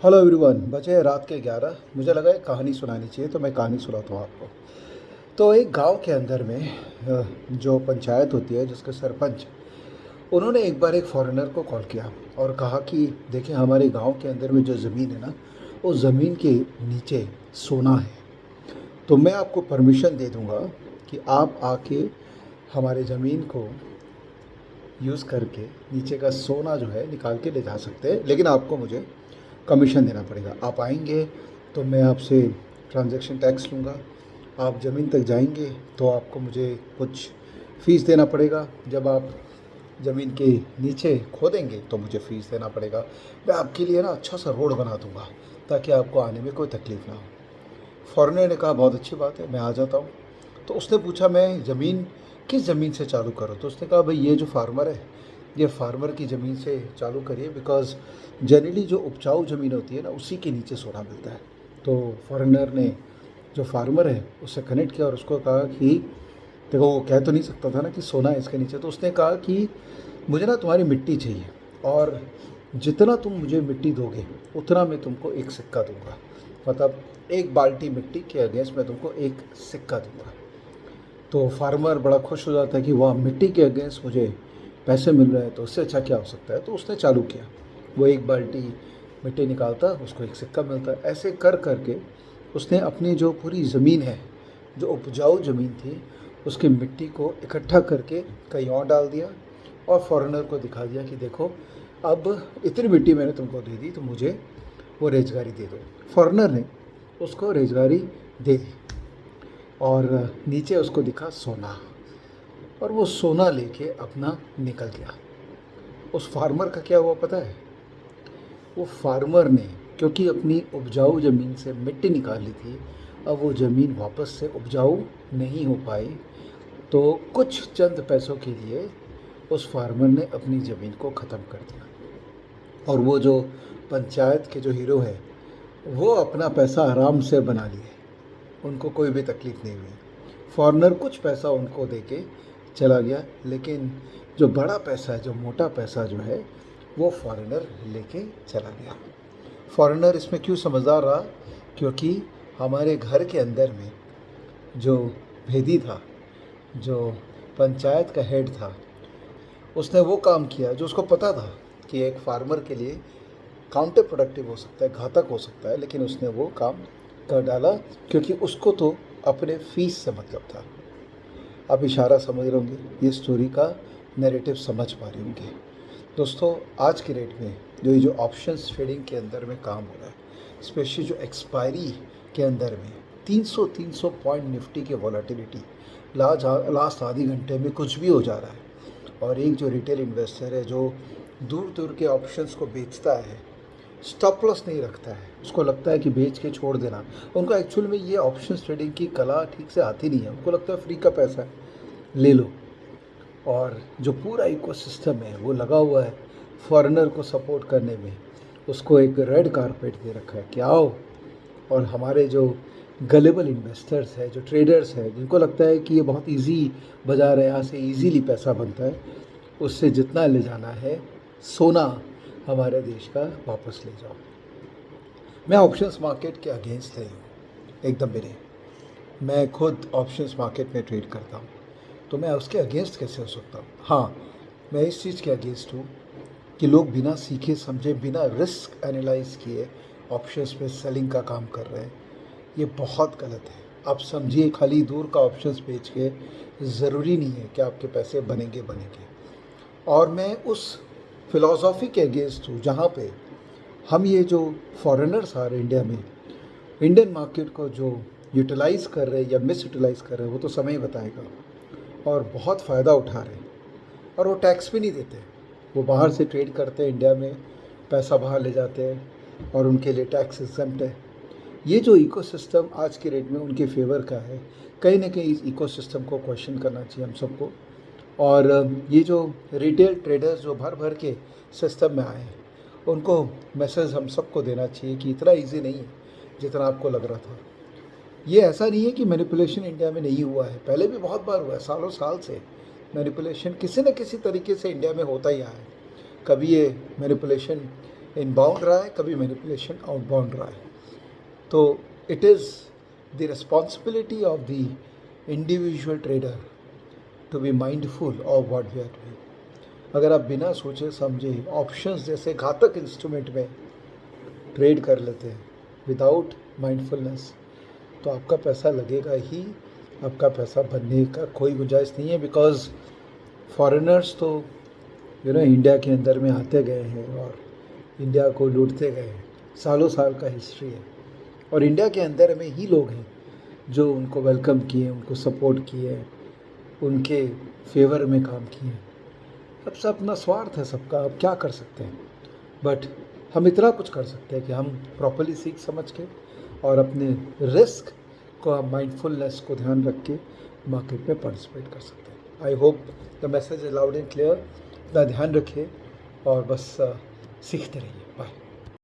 Hello everyone. बजे हैं रात के 11। मुझे लगा एक कहानी सुनानी चाहिए तो मैं कहानी सुनाता हूँ आपको। तो एक गांव के अंदर में जो पंचायत होती है जिसके सरपंच, उन्होंने एक बार एक फॉरेनर को कॉल किया और कहा कि देखिए हमारे गांव के अंदर में जो ज़मीन है ना, वो ज़मीन के नीचे सोना है। तो मैं आपको परमिशन दे दूंगा कि आप आके हमारे ज़मीन को यूज़ करके नीचे का सोना जो है निकाल के ले जा सकते हैं, लेकिन आपको मुझे कमीशन देना पड़ेगा। आप आएंगे तो मैं आपसे ट्रांजैक्शन टैक्स लूँगा। आप ज़मीन तक जाएंगे तो आपको मुझे कुछ फ़ीस देना पड़ेगा। जब आप ज़मीन के नीचे खोदेंगे तो मुझे फ़ीस देना पड़ेगा। मैं आपके लिए ना अच्छा सा रोड बना दूँगा ताकि आपको आने में कोई तकलीफ़ ना हो। फॉरेनर ने कहा बहुत अच्छी बात है, मैं आ जाता हूँ। तो उसने पूछा मैं ज़मीन किस ज़मीन से चालू करूँ? तो उसने कहा भाई ये जो फार्मर है, ये फार्मर की ज़मीन से चालू करिए, बिकॉज़ जनरली जो उपजाऊ ज़मीन होती है ना, उसी के नीचे सोना मिलता है। तो फॉरेनर ने जो फार्मर है उससे कनेक्ट किया और उसको कहा कि देखो, वो कह तो नहीं सकता था ना कि सोना है इसके नीचे। तो उसने कहा कि मुझे ना तुम्हारी मिट्टी चाहिए, और जितना तुम मुझे मिट्टी दोगे उतना मैं तुमको एक सिक्का दूंगा। मतलब एक बाल्टी मिट्टी के अगेंस्ट मैं तुमको एक सिक्का दूंगा। तो फार्मर बड़ा खुश हो जाता है कि वाह, मिट्टी के अगेंस्ट मुझे पैसे मिल रहे हैं तो उससे अच्छा क्या हो सकता है। तो उसने चालू किया, वो एक बाल्टी मिट्टी निकालता, उसको एक सिक्का मिलता। ऐसे कर करके उसने अपनी जो पूरी ज़मीन है, जो उपजाऊ ज़मीन थी, उसकी मिट्टी को इकट्ठा करके कहीं और डाल दिया और फॉरेनर को दिखा दिया कि देखो, अब इतनी मिट्टी मैंने तुमको दे दी तो मुझे वो रेजगारी दे दो। फॉरेनर ने उसको रेजगारी दे दी और नीचे उसको दिखा सोना, और वो सोना लेके अपना निकल गया। उस फार्मर का क्या हुआ पता है? वो फार्मर ने, क्योंकि अपनी उपजाऊ ज़मीन से मिट्टी निकाल ली थी, अब वो ज़मीन वापस से उपजाऊ नहीं हो पाई। तो कुछ चंद पैसों के लिए उस फार्मर ने अपनी ज़मीन को ख़त्म कर दिया, और वो जो पंचायत के जो हीरो हैं, वो अपना पैसा आराम से बना लिए। उनको कोई भी तकलीफ़ नहीं हुई। फॉरेनर कुछ पैसा उनको दे के चला गया, लेकिन जो बड़ा पैसा है, जो मोटा पैसा जो है, वो फॉरेनर लेके चला गया। फॉरेनर इसमें क्यों समझदार रहा? क्योंकि हमारे घर के अंदर में जो भेदी था, जो पंचायत का हेड था, उसने वो काम किया जो उसको पता था कि एक फार्मर के लिए काउंटर प्रोडक्टिव हो सकता है, घातक हो सकता है, लेकिन उसने वो काम कर डाला क्योंकि उसको तो अपने फीस से मतलब था। आप इशारा समझ रहे होंगे, ये स्टोरी का नैरेटिव समझ पा रहे होंगे। दोस्तों, आज के डेट में जो ये जो ऑप्शंस ट्रेडिंग के अंदर में काम हो रहा है, स्पेशली जो एक्सपायरी के अंदर में 300 पॉइंट निफ्टी की वॉलेटिलिटी, लास्ट आधे घंटे में कुछ भी हो जा रहा है। और एक जो रिटेल इन्वेस्टर है जो दूर दूर के ऑप्शंस को बेचता है, स्टॉप लॉस नहीं रखता है, उसको लगता है कि बेच के छोड़ देना। उनको एक्चुअल में ये ऑप्शंस ट्रेडिंग की कला ठीक से आती नहीं है। उनको लगता है फ्री का पैसा है, ले लो। और जो पूरा इकोसिस्टम है वो लगा हुआ है फॉरेनर को सपोर्ट करने में। उसको एक रेड कारपेट दे रखा है कि आओ, और हमारे जो गलेबल इन्वेस्टर्स है, जो ट्रेडर्स है, जिनको लगता है कि ये बहुत इजी बाज़ार है, यहाँ से इजीली पैसा बनता है, उससे जितना ले जाना है सोना हमारे देश का, वापस ले जाओ। मैं ऑप्शंस मार्केट के अगेंस्ट नहीं हूँ, एकदम भी नहीं। मैं खुद ऑप्शंस मार्केट में ट्रेड करता हूँ, तो मैं उसके अगेंस्ट कैसे हो सकता हूँ? हाँ, मैं इस चीज़ के अगेंस्ट हूँ कि लोग बिना सीखे समझे, बिना रिस्क एनालाइज किए ऑप्शंस पे सेलिंग का काम कर रहे हैं। ये बहुत गलत है। आप समझिए, खाली दूर का ऑप्शंस बेच के ज़रूरी नहीं है कि आपके पैसे बनेंगे। और मैं उस फिलॉसफी के अगेंस्ट हूँ जहाँ पे हम ये जो फॉरेनर्स आ रहे हैं इंडिया में, इंडियन मार्केट को जो यूटिलाइज़ कर रहे हैं या मिस यूटिलाइज़ कर रहे हैं, वो तो समय ही बताएगा। और बहुत फ़ायदा उठा रहे हैं, और वो टैक्स भी नहीं देते। वो बाहर से ट्रेड करते हैं, इंडिया में पैसा बाहर ले जाते हैं और उनके लिए टैक्स एग्जम्प्ट है। ये जो इकोसिस्टम आज के रेट में उनके फेवर का है, कहीं ना कहीं इस इकोसिस्टम को क्वेश्चन करना चाहिए हम सबको। और ये जो रिटेल ट्रेडर्स जो भर भर के सिस्टम में आए हैं, उनको मैसेज हम सबको देना चाहिए कि इतना इजी नहीं है जितना आपको लग रहा था। ये ऐसा नहीं है कि मैनिपुलेशन इंडिया में नहीं हुआ है, पहले भी बहुत बार हुआ है। सालों साल से मैनिपुलेशन किसी न किसी तरीके से इंडिया में होता ही आया है। कभी ये मैनिपुलेशन इनबाउंड रहा है, कभी मैनिपुलेशन आउटबाउंड रहा है। तो it is the responsibility of the individual trader to be mindful of what we are doing. अगर आप बिना सोचे समझे ऑप्शंस जैसे घातक इंस्ट्रूमेंट में ट्रेड कर लेते हैं विदाउट माइंडफुलनेस, तो आपका पैसा लगेगा ही, आपका पैसा बनने का कोई गुंजाइश नहीं है। बिकॉज फॉरेनर्स तो इंडिया के अंदर में आते गए हैं और इंडिया को लूटते गए हैं, सालों साल का हिस्ट्री है। और इंडिया के अंदर में ही लोग हैं जो उनको वेलकम किए, उनको सपोर्ट किए, उनके फेवर में काम किए। अब सब अपना स्वार्थ है सबका, अब क्या कर सकते हैं। बट हम इतना कुछ कर सकते हैं कि हम प्रॉपर्ली सीख समझ के और अपने रिस्क को, माइंडफुलनेस को ध्यान रख के मार्केट में पार्टिसिपेट कर सकते हैं। I hope the message is loud and clear. अपना ध्यान रखिए और बस सीखते रहिए।